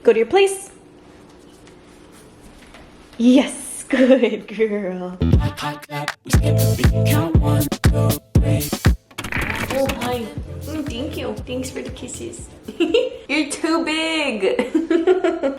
Go to your place. Yes, good girl. Oh, hi. Thank you. Thanks for the kisses. You're too big.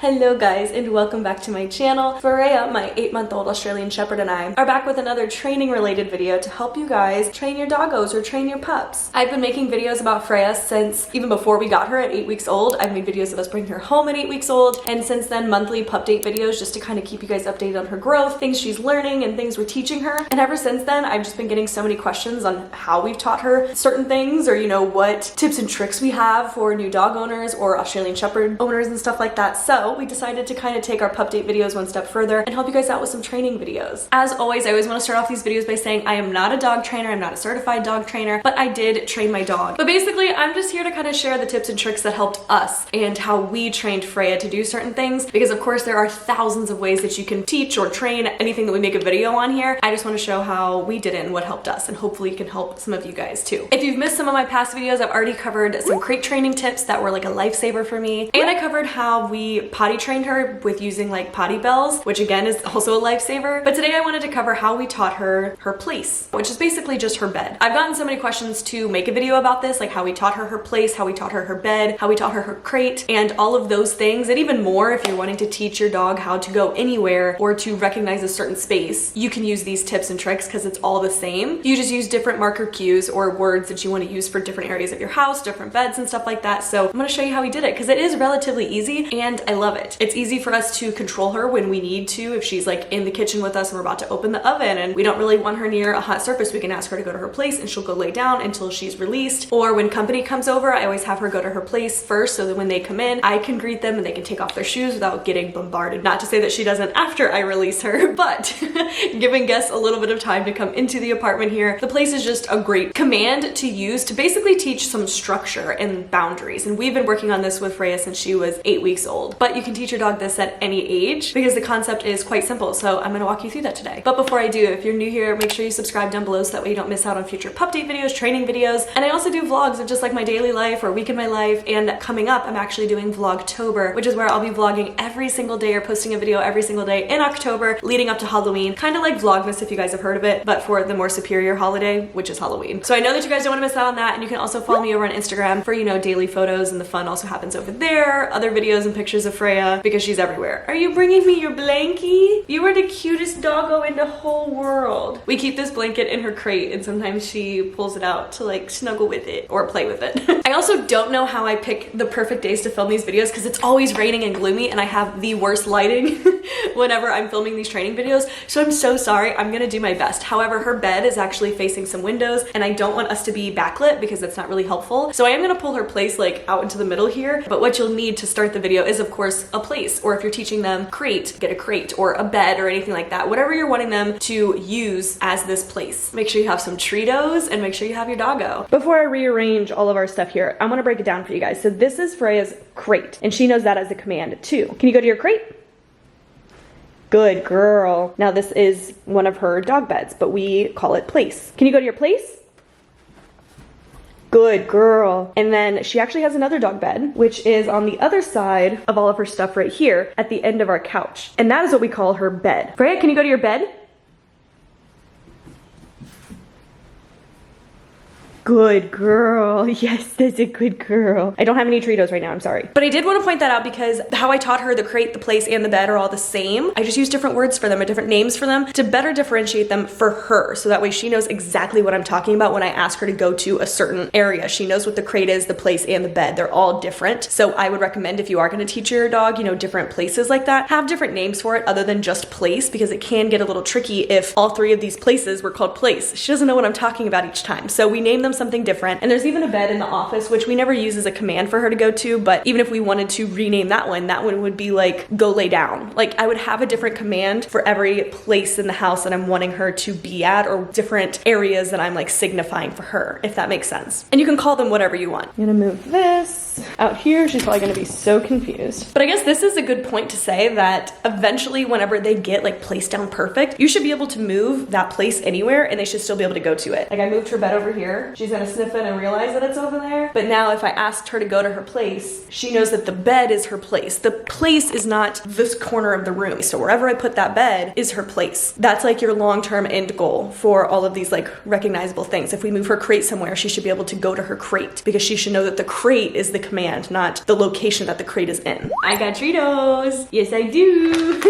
Hello guys, and welcome back to my channel. Freya, my 8-month-old Australian Shepherd, and I are back with another training related video to help you guys train your doggos or train your pups. I've been making videos about Freya since even before we got her at 8 weeks old. I've made videos of us bringing her home at 8 weeks old, and since then monthly pup date videos just to kind of keep you guys updated on her growth, things she's learning, and things we're teaching her. And ever since then, I've just been getting so many questions on how we've taught her certain things, or you know, what tips and tricks we have for new dog owners or Australian Shepherd owners and stuff like that. So we decided to kind of take our pup date videos one step further and help you guys out with some training videos. As always, I always want to start off these videos by saying I am not a dog trainer, I'm not a certified dog trainer, but I did train my dog. But basically, I'm just here to kind of share the tips and tricks that helped us and how we trained Freya to do certain things, because of course there are thousands of ways that you can teach or train anything that we make a video on here. I just want to show how we did it and what helped us, and hopefully it can help some of you guys too. If you've missed some of my past videos, I've already covered some crate training tips that were like a lifesaver for me, and I covered how we potty trained her with using like potty bells, which again is also a lifesaver. But today I wanted to cover how we taught her her place, which is basically just her bed. I've gotten so many questions to make a video about this, like how we taught her her place, how we taught her her bed, how we taught her her crate, and all of those things, and even more if you're wanting to teach your dog how to go anywhere or to recognize a certain space. You can use these tips and tricks because it's all the same. You just use different marker cues or words that you want to use for different areas of your house, different beds and stuff like that. So I'm going to show you how we did it because it is relatively easy and I love it. It's easy for us to control her when we need to. If she's like in the kitchen with us and we're about to open the oven and we don't really want her near a hot surface, we can ask her to go to her place and she'll go lay down until she's released. Or when company comes over, I always have her go to her place first so that when they come in, I can greet them and they can take off their shoes without getting bombarded. Not to say that she doesn't after I release her, but giving guests a little bit of time to come into the apartment here. The place is just a great command to use to basically teach some structure and boundaries. And we've been working on this with Freya since she was 8 weeks old. But you can teach your dog this at any age because the concept is quite simple. So I'm gonna walk you through that today. But before I do, if you're new here, make sure you subscribe down below so that way you don't miss out on future pup date videos, training videos. And I also do vlogs of just like my daily life or week in my life. And coming up, I'm actually doing Vlogtober, which is where I'll be vlogging every single day or posting a video every single day in October leading up to Halloween. Kind of like Vlogmas if you guys have heard of it, but for the more superior holiday, which is Halloween. So I know that you guys don't want to miss out on that. And you can also follow me over on Instagram for, you know, daily photos, and the fun also happens over there. Other videos and pictures of Freya because she's everywhere. Are you bringing me your blankie? You are the cutest doggo in the whole world. We keep this blanket in her crate and sometimes she pulls it out to like snuggle with it or play with it. I also don't know how I pick the perfect days to film these videos because it's always raining and gloomy and I have the worst lighting whenever I'm filming these training videos. So I'm so sorry. I'm gonna do my best. However, her bed is actually facing some windows and I don't want us to be backlit because that's not really helpful. So I am gonna pull her place like out into the middle here, but what you'll need to start the video is of course a place, or if you're teaching them crate, get a crate or a bed or anything like that, whatever you're wanting them to use as this place. Make sure you have some Treatos and make sure you have your doggo. Before I rearrange all of our stuff here, I want to break it down for you guys. So this is Freya's crate and she knows that as a command too. Can you go to your crate? Good girl. Now this is one of her dog beds, but we call it place. Can you go to your place? Good girl. And then she actually has another dog bed, which is on the other side of all of her stuff right here at the end of our couch. And that is what we call her bed. Freya, can you go to your bed? Good girl. Yes, that's a good girl. I don't have any Treatos right now, I'm sorry. But I did want to point that out because how I taught her the crate, the place, and the bed are all the same. I just use different words for them or different names for them to better differentiate them for her. So that way she knows exactly what I'm talking about when I ask her to go to a certain area. She knows what the crate is, the place, and the bed. They're all different. So I would recommend if you are going to teach your dog, you know, different places like that, have different names for it other than just place, because it can get a little tricky if all three of these places were called place. She doesn't know what I'm talking about each time. So we name them something different. And there's even a bed in the office, which we never use as a command for her to go to, but even if we wanted to rename that one would be like, go lay down. Like I would have a different command for every place in the house that I'm wanting her to be at, or different areas that I'm like signifying for her, if that makes sense. And you can call them whatever you want. I'm gonna move this. out here, she's probably gonna be so confused. But I guess this is a good point to say that eventually whenever they get like placed down perfect, you should be able to move that place anywhere and they should still be able to go to it. Like I moved her bed over here, she's gonna sniff it and realize that it's over there. But now if I asked her to go to her place, she knows that the bed is her place. The place is not this corner of the room. So wherever I put that bed is her place. That's like your long-term end goal for all of these like recognizable things. If we move her crate somewhere, she should be able to go to her crate because she should know that the crate is the command, not the location that the crate is in. I got Treatos. Yes, I do.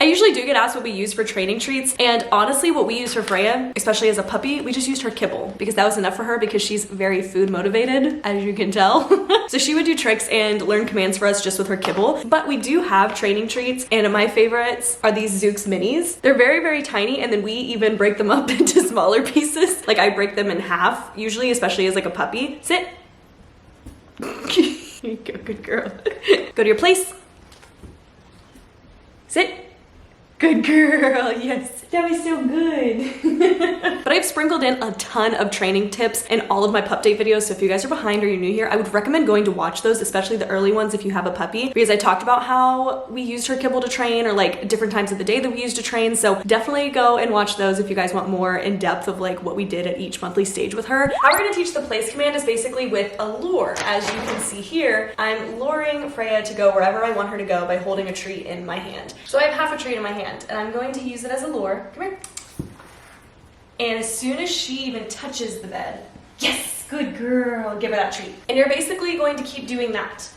I usually do get asked what we use for training treats, and honestly what we use for Freya, especially as a puppy, we just used her kibble because that was enough for her because she's very food motivated, as you can tell. So she would do tricks and learn commands for us just with her kibble. But we do have training treats, and my favorites are these Zooks minis. They're very, very tiny, and then we even break them up into smaller pieces. Like I break them in half, usually, especially as like a puppy. Sit. Here you go, good girl. Go to your place. Sit. Good girl, yes. That was so good. But I've sprinkled in a ton of training tips in all of my pup date videos, so if you guys are behind or you're new here, I would recommend going to watch those, especially the early ones if you have a puppy, because I talked about how we used her kibble to train or like different times of the day that we used to train. So definitely go and watch those if you guys want more in depth of like what we did at each monthly stage with her. How we're gonna teach the place command is basically with a lure. As you can see here, I'm luring Freya to go wherever I want her to go by holding a treat in my hand. So I have half a treat in my hand, and I'm going to use it as a lure. Come here. And as soon as she even touches the bed, yes, good girl, give her that treat. And you're basically going to keep doing that.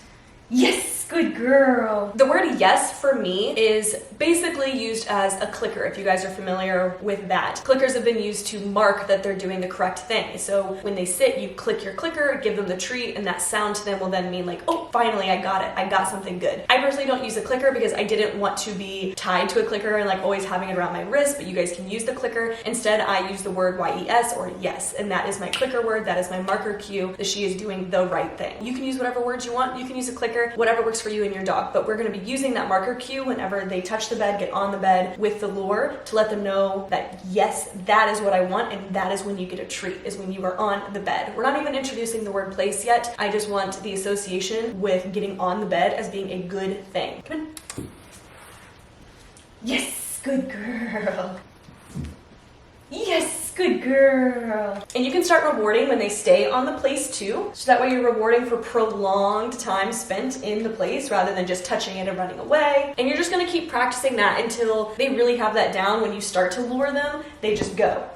Yes, good girl. The word yes for me is basically used as a clicker, if you guys are familiar with that. Clickers have been used to mark that they're doing the correct thing. So when they sit, you click your clicker, give them the treat, and that sound to them will then mean like, oh, finally I got it. I got something good. I personally don't use a clicker because I didn't want to be tied to a clicker and like always having it around my wrist, but you guys can use the clicker. Instead, I use the word yes or yes, and that is my clicker word. That is my marker cue that she is doing the right thing. You can use whatever words you want. You can use a clicker, whatever works for you and your dog, but we're going to be using that marker cue whenever they touch the bed, get on the bed with the lure to let them know that yes, that is what I want, and that is when you get a treat, is when you are on the bed. We're not even introducing the word place yet. I just want the association with getting on the bed as being a good thing. Come in. Yes, good girl. Yes, good girl. And you can start rewarding when they stay on the place too. So that way you're rewarding for prolonged time spent in the place rather than just touching it and running away. And you're just gonna keep practicing that until they really have that down. When you start to lure them, they just go.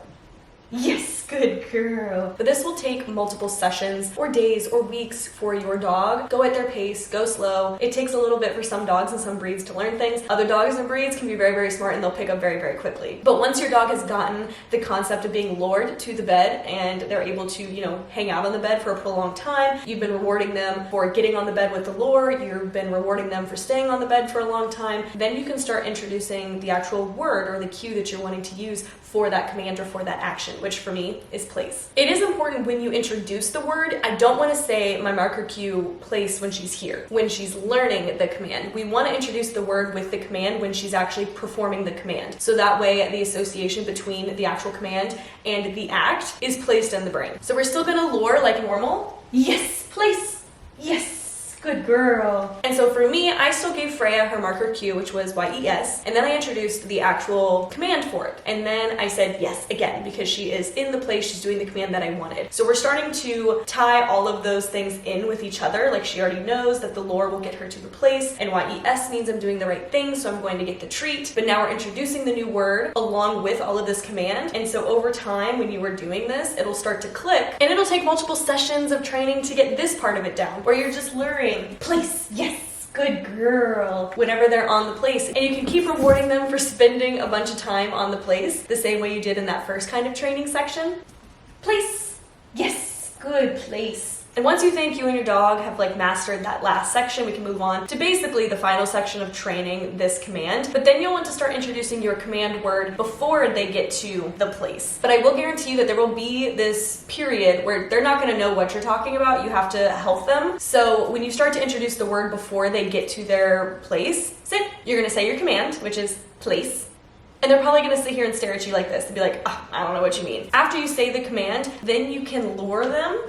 Yes, good girl. But this will take multiple sessions or days or weeks for your dog. Go at their pace, go slow. It takes a little bit for some dogs and some breeds to learn things. Other dogs and breeds can be very, very smart and they'll pick up very, very quickly. But once your dog has gotten the concept of being lured to the bed and they're able to, you know, hang out on the bed for a prolonged time, you've been rewarding them for getting on the bed with the lure, you've been rewarding them for staying on the bed for a long time, then you can start introducing the actual word or the cue that you're wanting to use for that command or for that action, which for me is place. It is important when you introduce the word. I don't want to say my marker cue place when she's here, when she's learning the command. We want to introduce the word with the command when she's actually performing the command. So that way the association between the actual command and the act is placed in the brain. So we're still gonna lure like normal. Yes, place. Yes. Good girl. And so for me, I still gave Freya her marker cue, which was yes, and then I introduced the actual command for it. And then I said yes again, because she is in the place, she's doing the command that I wanted. So we're starting to tie all of those things in with each other. Like she already knows that the lure will get her to the place, and yes means I'm doing the right thing, so I'm going to get the treat. But now we're introducing the new word along with all of this command. And so over time, when you are doing this, it'll start to click, and it'll take multiple sessions of training to get this part of it down, where you're just luring. Place, yes, good girl, whenever they're on the place. And you can keep rewarding them for spending a bunch of time on the place, the same way you did in that first kind of training section. Place, yes, good place. And once you think you and your dog have like mastered that last section, we can move on to basically the final section of training this command. But then you'll want to start introducing your command word before they get to the place. But I will guarantee you that there will be this period where they're not going to know what you're talking about. You have to help them. So when you start to introduce the word before they get to their place, sit, you're going to say your command, which is place. And they're probably gonna sit here and stare at you like this and be like, oh, I don't know what you mean. After you say the command, then you can lure them.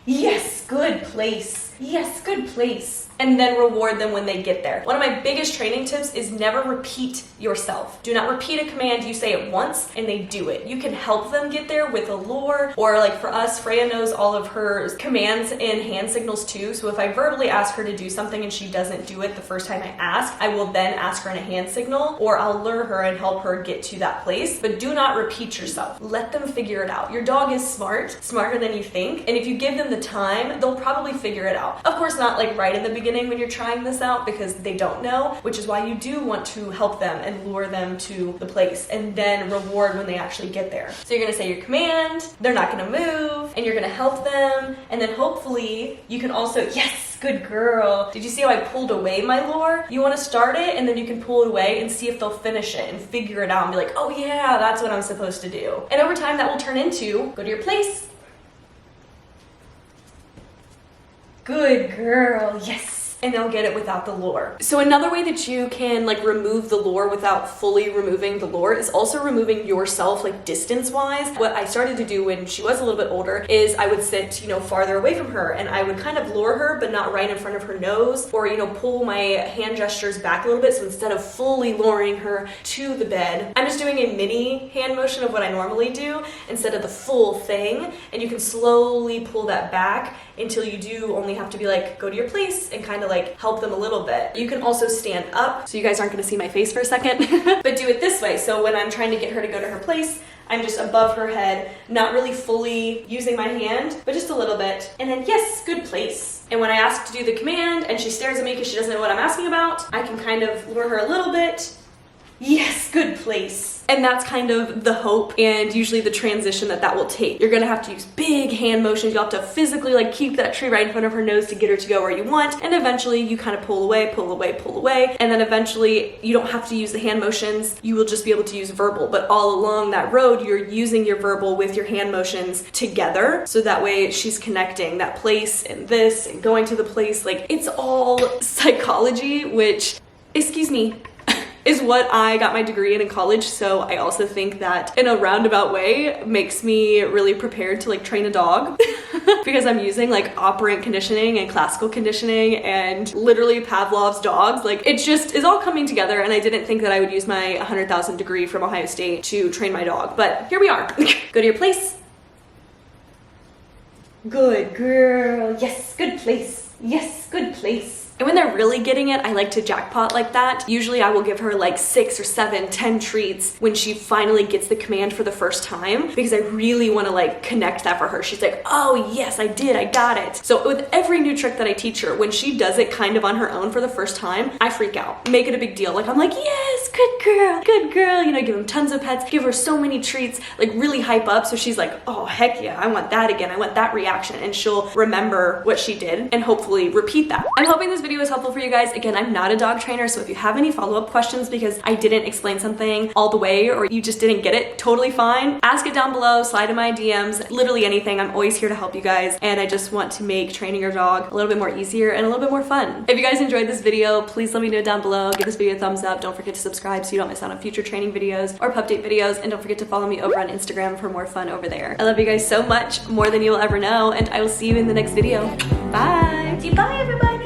Yes, good place. Yes, good place. And then reward them when they get there. One of my biggest training tips is never repeat yourself. Do not repeat a command. You say it once and they do it. You can help them get there with a lure, or like for us, Freya knows all of her commands and hand signals too. So if I verbally ask her to do something and she doesn't do it the first time I ask, I will then ask her in a hand signal, or I'll lure her and help her get to that place. But do not repeat yourself. Let them figure it out. Your dog is smart, smarter than you think. And if you give them the time, they'll probably figure it out. Of course, not like right in the beginning when you're trying this out, because they don't know, which is why you do want to help them and lure them to the place and then reward when they actually get there. So you're gonna say your command, they're not gonna move, and you're gonna help them, and then hopefully you can also, yes, good girl. Did you see how I pulled away my lure? You wanna start it and then you can pull it away and see if they'll finish it and figure it out and be like, oh yeah, that's what I'm supposed to do. And over time that will turn into, go to your place. Good girl, yes. And they'll get it without the lure. So another way that you can like remove the lure without fully removing the lure is also removing yourself, like distance wise. What I started to do when she was a little bit older is I would sit, farther away from her, and I would kind of lure her, but not right in front of her nose, or, pull my hand gestures back a little bit. So instead of fully luring her to the bed, I'm just doing a mini hand motion of what I normally do instead of the full thing. And you can slowly pull that back until you do only have to be like, go to your place, and kind of like help them a little bit. You can also stand up, so you guys aren't gonna see my face for a second, but do it this way. So when I'm trying to get her to go to her place, I'm just above her head, not really fully using my hand, but just a little bit. And then yes, good place. And when I ask to do the command and she stares at me because she doesn't know what I'm asking about, I can kind of lure her a little bit. Yes, good place. And that's kind of the hope and usually the transition that will take. You're gonna have to use big hand motions. You'll have to physically like keep that tree right in front of her nose to get her to go where you want. And eventually you kind of pull away, pull away, pull away. And then eventually you don't have to use the hand motions. You will just be able to use verbal. But all along that road, you're using your verbal with your hand motions together. So that way she's connecting that place and this and going to the place. Like it's all psychology, which, excuse me, is what I got my degree in college. So I also think that in a roundabout way makes me really prepared to like train a dog because I'm using like operant conditioning and classical conditioning and literally Pavlov's dogs. Like it just is all coming together, and I didn't think that I would use my 100,000 degree from Ohio State to train my dog, but here we are. Go to your place. Good girl. Yes, good place. Yes, good place. And when they're really getting it, I like to jackpot like that. Usually I will give her like 6 or 7, 10 treats when she finally gets the command for the first time, because I really want to like connect that for her. She's like, oh yes, I did, I got it. So with every new trick that I teach her, when she does it kind of on her own for the first time, I freak out, make it a big deal. Like I'm like, yes, good girl, give them tons of pets, give her so many treats, like really hype up. So she's like, oh heck yeah, I want that again. I want that reaction. And she'll remember what she did and hopefully repeat that. I'm hoping this video was helpful for you guys. Again, I'm not a dog trainer, so if you have any follow-up questions because I didn't explain something all the way or you just didn't get it, totally fine. Ask it down below, slide in my DMs, literally anything. I'm always here to help you guys, and I just want to make training your dog a little bit more easier and a little bit more fun. If you guys enjoyed this video, please let me know down below. Give this video a thumbs up. Don't forget to subscribe so you don't miss out on future training videos or pup date videos, and don't forget to follow me over on Instagram for more fun over there. I love you guys so much, more than you'll ever know, and I will see you in the next video. Bye! Bye everybody!